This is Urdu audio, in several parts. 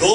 2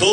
2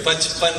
55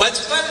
55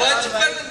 55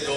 2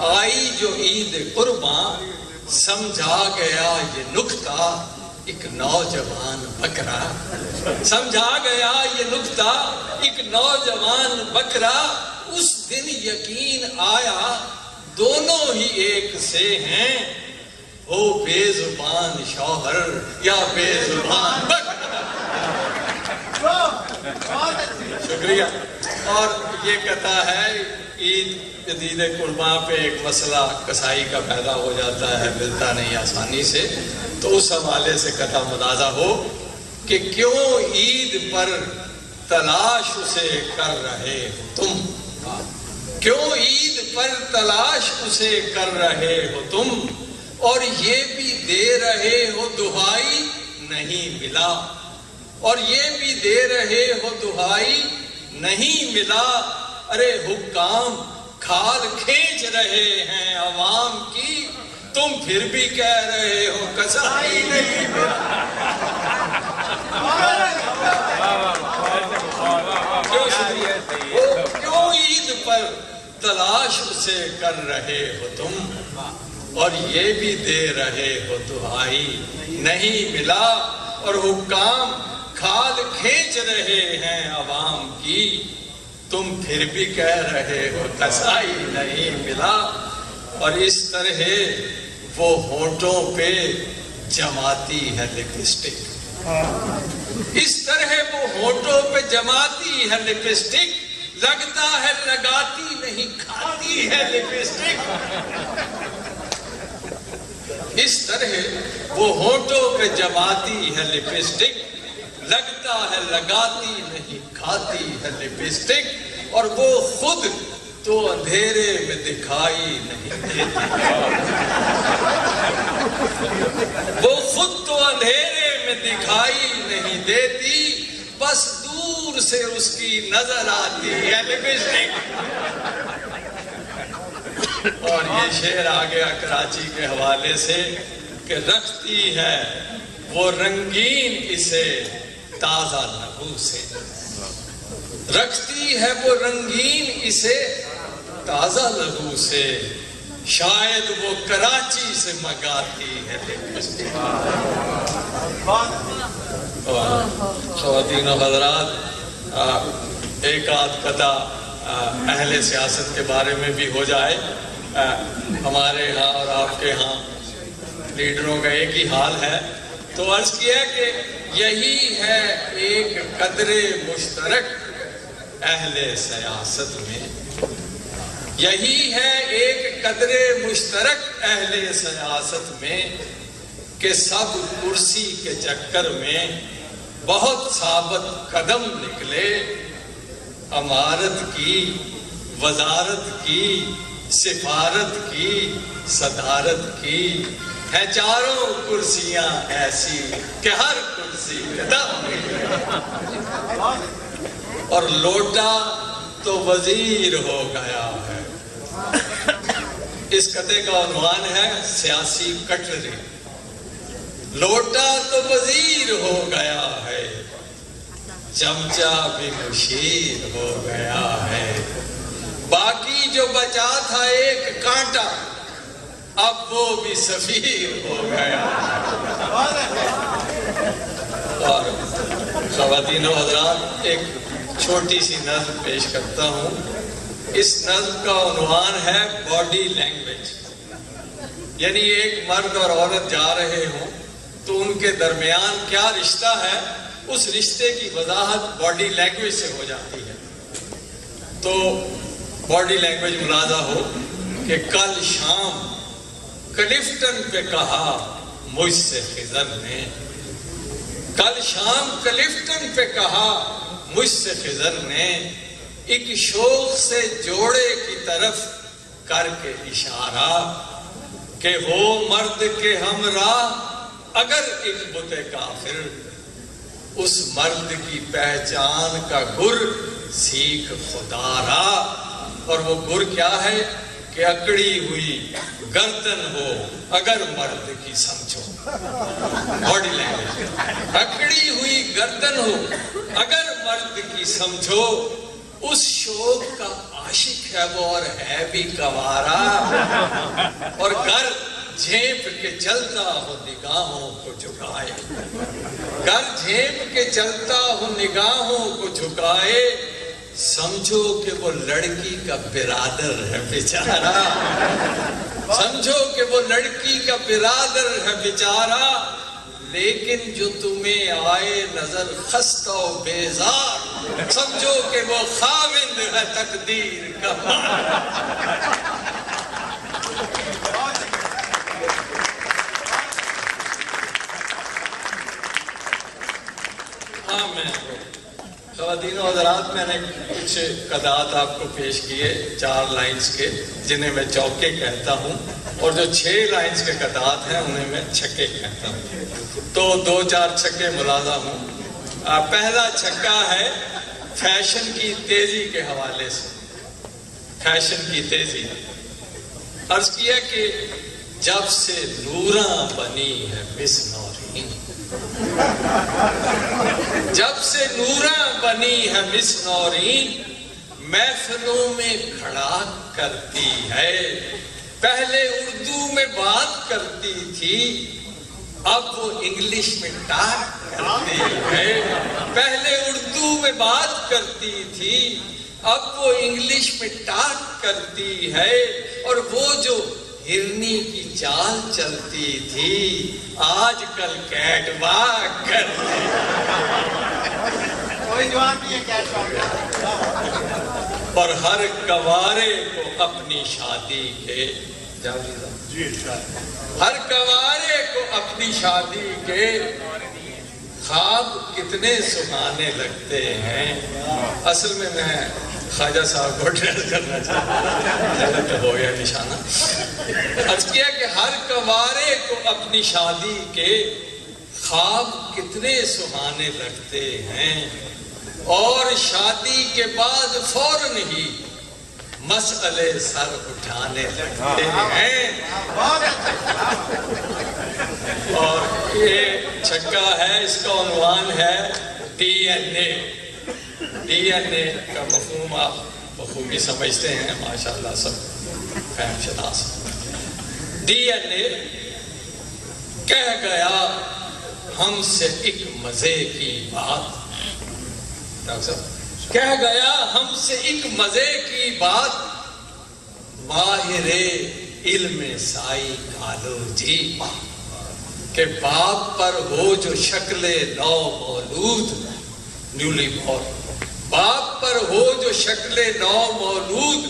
آئی جو عید قرباں سمجھا گیا یہ نکتہ ایک نوجوان بکرا، سمجھا گیا یہ نکتہ ایک نوجوان بکرا، اس دن یقین آیا دونوں ہی ایک سے ہیں، وہ بے زبان شوہر یا بے زبان بکرا۔ شکریہ۔ اور یہ کہتا ہے عید قرباں پہ ایک مسئلہ کسائی کا پیدا ہو جاتا ہے، ملتا نہیں آسانی سے، تو اس حوالے سے کتھا ملاحظہ ہو کہ کیوں عید پر تلاش اسے کر رہے ہو تم، کیوں عید پر تلاش اسے کر رہے ہو تم، اور یہ بھی دے رہے ہو دہائی نہیں ملا، اور یہ بھی دے رہے ہو دہائی نہیں ملا، ارے حکام کھال کھینچ رہے ہیں عوام کی، تم پھر بھی کہہ رہے ہو کسائی نہیں ملا۔ کیوں عید پر تلاش اسے کر رہے ہو تم، اور یہ بھی دے رہے ہو دہائی نہیں ملا، اور حکام کھال کھینچ رہے ہیں عوام کی، تم پھر بھی کہہ رہے ہو کسائی نہیں ملا۔ اور اس طرح وہ ہونٹوں پہ جماتی ہے لپسٹک، اس طرح وہ ہونٹوں پہ جماتی ہے لپسٹک، لگتا ہے لگاتی نہیں کھاتی ہے لپسٹک، اس طرح وہ ہونٹوں پہ جماتی ہے لپسٹک، لگتا ہے لگاتی نہیں کھاتی ہے لپسٹک، اور وہ خود تو اندھیرے میں دکھائی نہیں دیتی، وہ خود تو اندھیرے میں دکھائی نہیں دیتی، بس دور سے اس کی نظر آتی ہے لپسٹک۔ اور یہ شعر آ گیا کراچی کے حوالے سے کہ رکھتی ہے وہ رنگین اسے تازہ لہو سے، رکھتی ہے وہ رنگین اسے تازہ لہو سے، شاید وہ کراچی سے منگاتی ہے لپسٹک۔ خواتین و حضرات، ایک آدھ قطع اہل سیاست کے بارے میں بھی ہو جائے۔ ہمارے ہاں اور آپ کے ہاں لیڈروں کا ایک ہی حال ہے، تو عرض کیا کہ یہی ہے ایک قدر مشترک اہل سیاست میں، یہی ہے ایک قدر مشترک اہل سیاست میں کہ سب کرسی کے چکر میں بہت ثابت قدم نکلے، امارت کی، وزارت کی، سفارت کی، صدارت کی، ہے چاروں کرسیاں ایسی کہ ہر کرسی پہ دم نکلے، اور لوٹا تو وزیر ہو گیا ہے۔ اس قطعے کا عنوان ہے سیاسی کٹلری، لوٹا تو وزیر ہو گیا ہے، چمچہ بھی مشیر ہو گیا ہے، باقی جو بچا تھا ایک کانٹا اب وہ بھی سفیر ہو گیا۔ اور خواتین و حضرات، ایک چھوٹی سی نظم پیش کرتا ہوں۔ اس نظم کا عنوان ہے باڈی لینگویج، یعنی ایک مرد اور عورت جا رہے ہوں تو ان کے درمیان کیا رشتہ ہے، اس رشتے کی وضاحت باڈی لینگویج سے ہو جاتی ہے۔ تو باڈی لینگویج ملاحظہ ہو کہ کل شام کلفٹن پہ کہا مجھ سے خضر نے، کل شام کلفٹن پہ کہا مجھ سے خضر نے، ایک شوق سے جوڑے کی طرف کر کے اشارہ کہ ہو مرد کے ہمراہ اگر ایک بت کافر، اس مرد کی پہچان کا گر سیکھ خدا را۔ اور وہ گر کیا ہے کہ اکڑی ہوئی گردن ہو اگر مرد کی سمجھو، باڈی لینگویج، اکڑی ہوئی گردن ہو اگر مرد کی سمجھو، اس شوق کا عاشق ہے وہ اور ہے بھی گوارا، اور گر جھیپ کے چلتا ہو نگاہوں کو جھکائے، گر جھیپ کے چلتا ہو نگاہوں کو جھکائے، سمجھو کہ وہ لڑکی کا برادر ہے بیچارہ، سمجھو کہ وہ لڑکی کا برادر ہے بیچارہ، لیکن جو تمہیں آئے نظر خستہ و بیزار، سمجھو کہ وہ خاوند ہے تقدیر کا مارا۔ ہاں، میں خواتین و حضرات، میں نے کچھ قطعات آپ کو پیش کیے 4 لائنز کے، جنہیں میں چوکے کہتا ہوں، اور جو 6 لائنز کے قطعات ہیں انہیں میں چھکے کہتا ہوں، تو 2-4 چھکے ملاحظہ ہوں۔ پہلا چھکا ہے فیشن کی تیزی کے حوالے سے، فیشن کی تیزی۔ عرض کیا کہ جب سے نوراں بنی ہے مس نورین، جب سے نوراں بنی ہے مس نورین، محفلوں میں کھڑا کرتی ہے، پہلے اردو میں بات کرتی تھی، اب وہ انگلش میں ٹاک کرتی ہے، پہلے اردو میں بات کرتی تھی، اب وہ انگلش میں ٹاک کرتی ہے، اور وہ جو ہرنی کی چال چلتی تھی آج کل کیٹ واک کرتی ہے۔ کوئی جواب نہیں ہے کیٹ واک۔ اور ہر کنوارے کو اپنی شادی کے، ہر کنوارے کو اپنی شادی کے خواب کتنے سہانے لگتے ہیں۔ اصل میں خواجہ صاحب کو ڈریس کرنا چاہتا ہو گیا نشانہ۔ عرض کیا کہ ہر کنوارے کو اپنی شادی کے خواب کتنے سہانے لگتے ہیں، اور شادی کے بعد فوراً ہی مسئلے سر اٹھانے لگتے ہیں۔ اور یہ چھکا ہے، اس کا عنوان ہے ڈی این اے۔ ڈی این اے کا مفہوم آپ بخوبی سمجھتے ہیں، ماشاءاللہ سب فہم شناس۔ ڈی این اے کہہ گیا ہم سے ایک مزے کی بات، ڈاکٹر صاحب کہہ گیا ہم سے ایک مزے کی بات، ماہر علم سائی کالوجی، کہ باپ پر ہو جو شکل نو مولود، نیولی بورن، باپ پر ہو جو شکل نو مولود،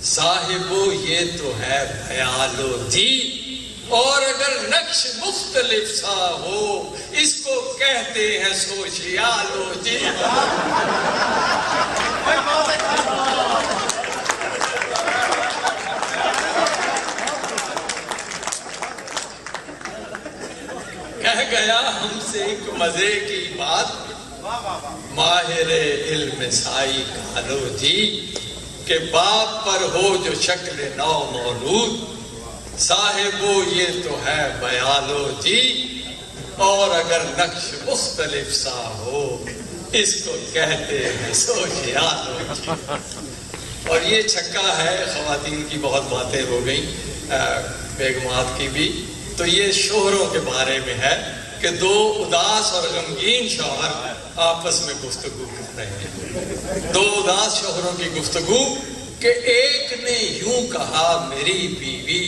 صاحبو یہ تو ہے بیالوجی، اور اگر نقش مختلف سا ہو اس کو کہتے ہیں سوشیالوجی۔ کہہ گیا ہم سے ایک مزے کی بات، ماہر علم سائی کالوجی، کہ باپ پر ہو جو شکل نو مولود، صاحبو یہ تو ہے بیالوجی، اور اگر نقش مختلف سا ہو اس کو کہتے ہیں سوشیالوجی۔ اور یہ چھکا ہے، خواتین کی بہت باتیں ہو گئیں، بیگمات کی بھی، تو یہ شوہروں کے بارے میں ہے کہ 2 اداس اور غمگین شوہر آپس میں گفتگو کر رہے ہیں۔ 2 اداس شوہروں کی گفتگو کہ ایک نے یوں کہا میری بیوی،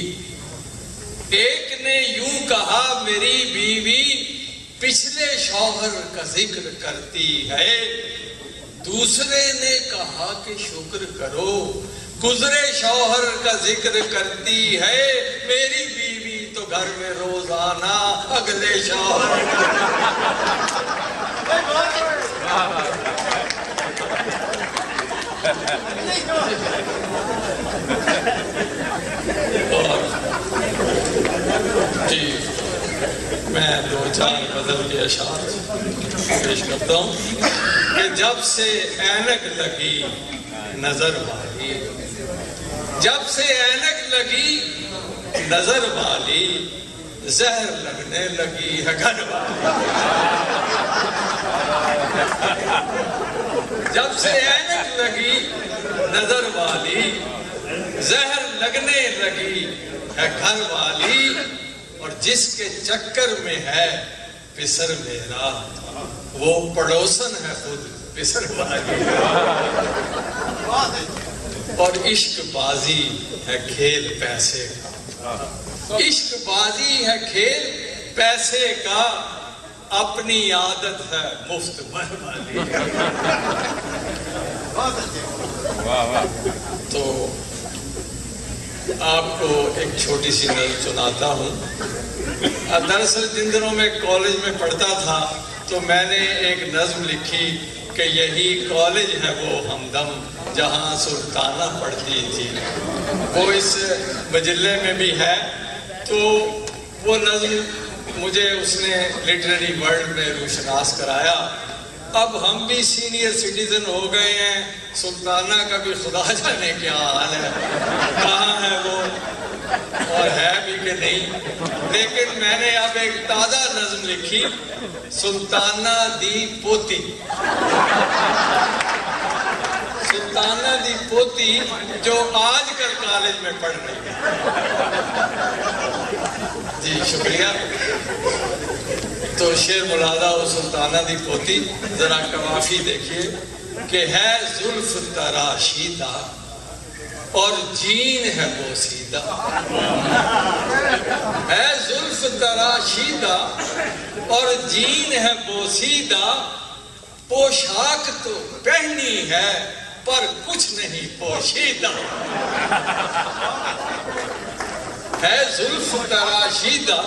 ایک نے یوں کہا میری بیوی، پچھلے شوہر کا ذکر کرتی ہے، دوسرے نے کہا کہ شکر کرو، گزرے شوہر کا ذکر کرتی ہے، میری بیوی تو گھر میں روزانہ اگلے شوہر جی میں 2-4 غزل کے اشعار پیش کرتا ہوں کہ جب سے اینک لگی نظر والی، جب سے اینک لگی نظر والی، زہر لگنے لگی ہے گھر والی۔ جب سے اینک لگی نظر والی، زہر لگنے لگی ہے گھر والی، اور جس کے چکر میں ہے پسر میرا، وہ پڑوسن ہے خود پسر والی۔ اور عشق بازی ہے کھیل پیسے کا، عشق بازی ہے کھیل پیسے کا، اپنی عادت ہے مفت بربادی۔ تو آپ کو ایک چھوٹی سی نظم سناتا ہوں۔ دراصل جن دنوں میں کالج میں پڑھتا تھا تو میں نے ایک نظم لکھی کہ یہی کالج ہے وہ ہمدم جہاں سلطانہ پڑھتی تھی، وہ اس مجلے میں بھی ہے۔ تو وہ نظم مجھے اس نے لٹریری ورلڈ میں روشناس کرایا۔ اب ہم بھی سینئر سٹیزن ہو گئے ہیں، سلطانہ کا بھی خدا جانے کیا حال ہے، کہاں ہے وہ اور ہے بھی کہ نہیں۔ لیکن میں نے اب ایک تازہ نظم لکھی، سلطانہ دی پوتی، سلطانہ دی پوتی جو آج کل کالج میں پڑھ رہی ہے۔ جی شکریہ۔ تو شعر ملازہ و سلطانہ دی پوتی، ذرا قوافی دیکھیے کہ ہے زلف تراشیدہ اور جین ہے بوسیدہ، ہے زلف تراشیدہ اور جین ہے بوسیدہ، پوشاک تو پہنی ہے پر کچھ نہیں پوشیدہ، ہے زلف تراشیدہ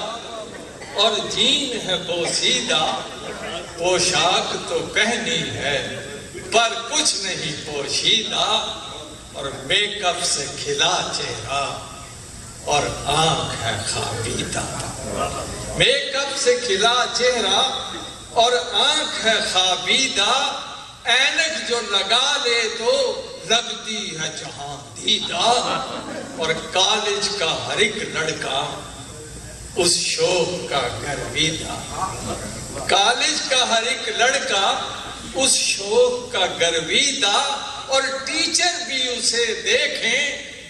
اور جین ہے بوسیدہ، پوشاک تو پہنی ہے پر کچھ نہیں پوشیدہ، اور میک اپ سے کھلا چہرہ اور آنکھ ہے خوابیدہ، میک اپ سے کھلا چہرہ اور آنکھ ہے خوابیدہ، اینک جو لگا لے تو لگتی ہے جہاں دیدہ، اور کالج کا ہر ایک لڑکا اس شوق کا گرویدہ، کالج کا ہر ایک لڑکا اس شوق کا گرویدہ، اور ٹیچر بھی اسے دیکھیں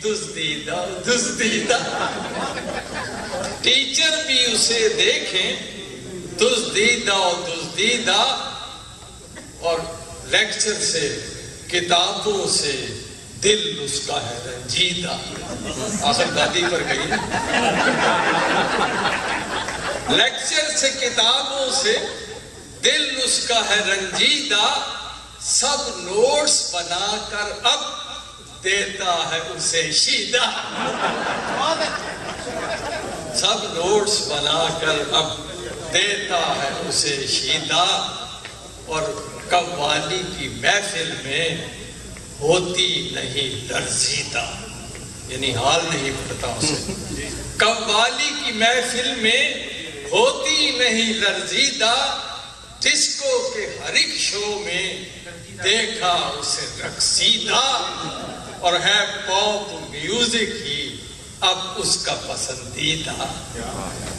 دزدیدہ دزدیدہ، ٹیچر بھی اسے دیکھیں دزدیدہ دزدیدہ، اور لیکچر سے کتابوں سے دل اس کا ہے رنجیدہ، آخر دادی پر گئی، لیکچر سے کتابوں سے دل اس کا ہے رنجیدہ، سب نوٹس بنا کر اب دیتا ہے اسے شیدہ، سب نوٹس بنا کر اب دیتا ہے اسے شیدہ، اور قوالی کی محفل میں ہوتی نہیں لرزیدہ، یعنی حال نہیں پڑتا اسے، قوالی کی محفل میں ہوتی نہیں لرزیدہ، ڈسکو کے ہر ایک شو میں دیکھا اسے رقصیدہ، اور ہے پاپ میوزک ہی اب اس کا پسندیدہ،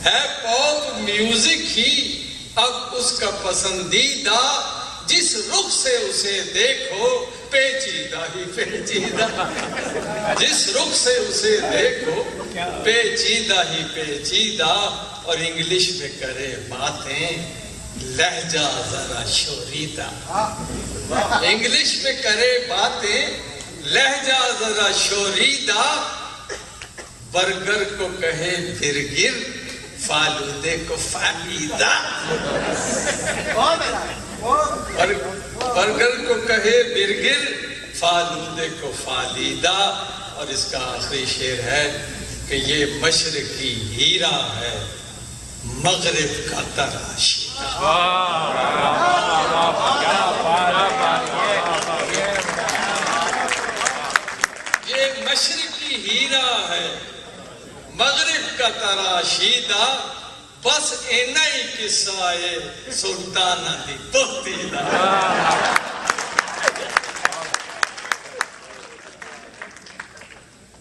ہے پاپ میوزک ہی اب اس کا پسندیدہ، جس رخ سے اسے دیکھو پیچیدہ ہی پیچیدہ، جس رخ سے اسے دیکھو پیچیدہ ہی پیچیدہ، اور انگلش میں کرے باتیں لہجہ ذرا شوریدہ، انگلش میں کرے باتیں لہجہ ذرا شوریدہ، برگر کو کہے برگر فالودے کو فالیدہ، برگر کو کہے برگر فالودے کو فالیدہ، اور اس کا آخری شعر ہے کہ یہ مشرقی ہیرا ہے مغرب کا تراشیدہ، یہ مشرقی ہیرا ہے مغرب کا تراشیدہ، بس اینا ہی قصہ ہے سلطانہ دی پوتی دا۔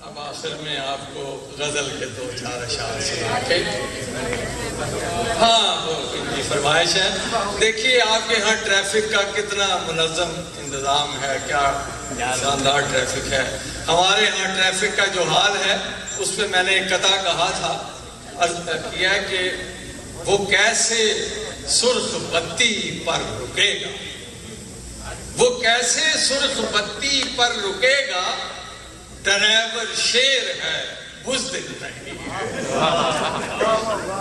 اب آخر میں آپ کو غزل کے 2-4 اشعار سنا کے ہاں وہ ان کی فرمائش ہے. دیکھیے آپ کے ہاں ٹریفک کا کتنا منظم انتظام ہے, کیا شاندار ٹریفک ہے. ہمارے ہاں ٹریفک کا جو حال ہے اس پہ میں نے ایک قطعہ کہا تھا, عرض کیا کہ وہ کیسے سرخ بتی پر رکے گا, وہ کیسے سرخ بتی پر رکے گا, ڈرائیور شیر ہے بزدل نہیں.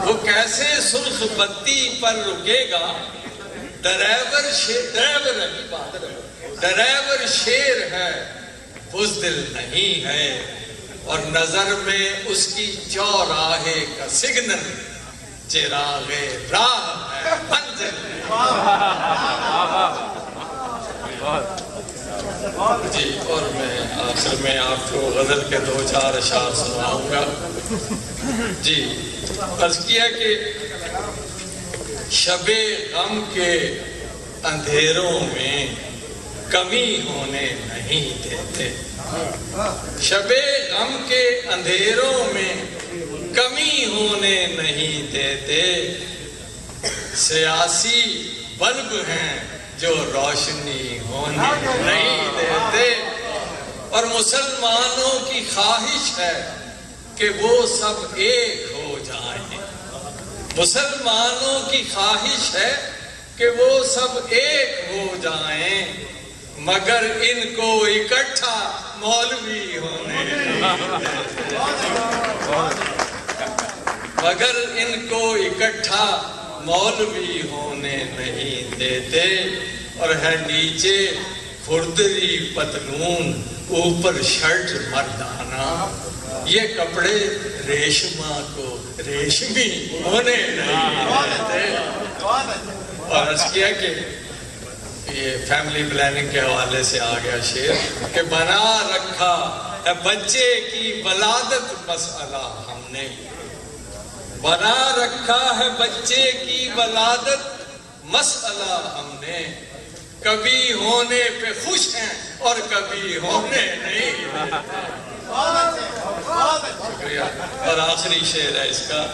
وہ کیسے سرخ بتی پر رکے گا, ڈرائیور شیر ہے بزدل نہیں ہے, اور نظر میں اس کی چوراہے کا سگنل چراغ راہ ہے منزل جی. اور میں آخر میں آپ کو غزل کے 2-4 اشعار سناؤں گا جی. عرض کیا کہ شب غم کے اندھیروں میں کمی ہونے نہیں دیتے, شب غم کے اندھیروں میں کمی ہونے نہیں دیتے, سیاسی بلب ہیں جو روشنی ہونے نہیں دیتے, اور مسلمانوں کی خواہش ہے کہ وہ سب ایک ہو جائیں, مسلمانوں کی خواہش ہے کہ وہ سب ایک ہو جائیں, مگر ان کو اکٹھا مولوی ہونے نہیں دیتے, مگر ان کو اکٹھا مولوی ہونے نہیں دیتے, اور ہے نیچے کھردری پتلون اوپر شرٹ مردانہ, یہ کپڑے ریشمہ کو ریشمی ہونے نہیں دیتے. اور عرض کیا کہ یہ فیملی پلاننگ کے حوالے سے آ گیا شعر کہ بنا رکھا ہے بچے کی ولادت مسئلہ ہم نے, بنا رکھا ہے بچے کی ولادت مسئلہ ہم نے, کبھی ہونے پہ خوش ہیں اور کبھی ہونے نہیں. شکریہ. اور آخری شعر ہے اس کا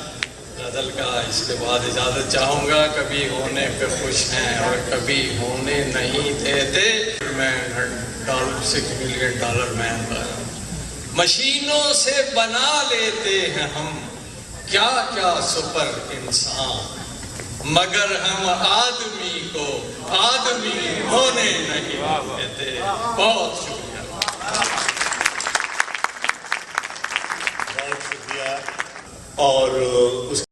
غزل کا, اس کے بعد اجازت چاہوں گا. کبھی ہونے پہ خوش ہیں اور کبھی ہونے نہیں دیتے, میں $6 ملین مین مشینوں سے بنا لیتے ہیں ہم کیا کیا سپر انسان, مگر ہم آدمی کو آدمی ہونے نہیں دیتے. بہت شکریہ. بہت شکریہ. اور اس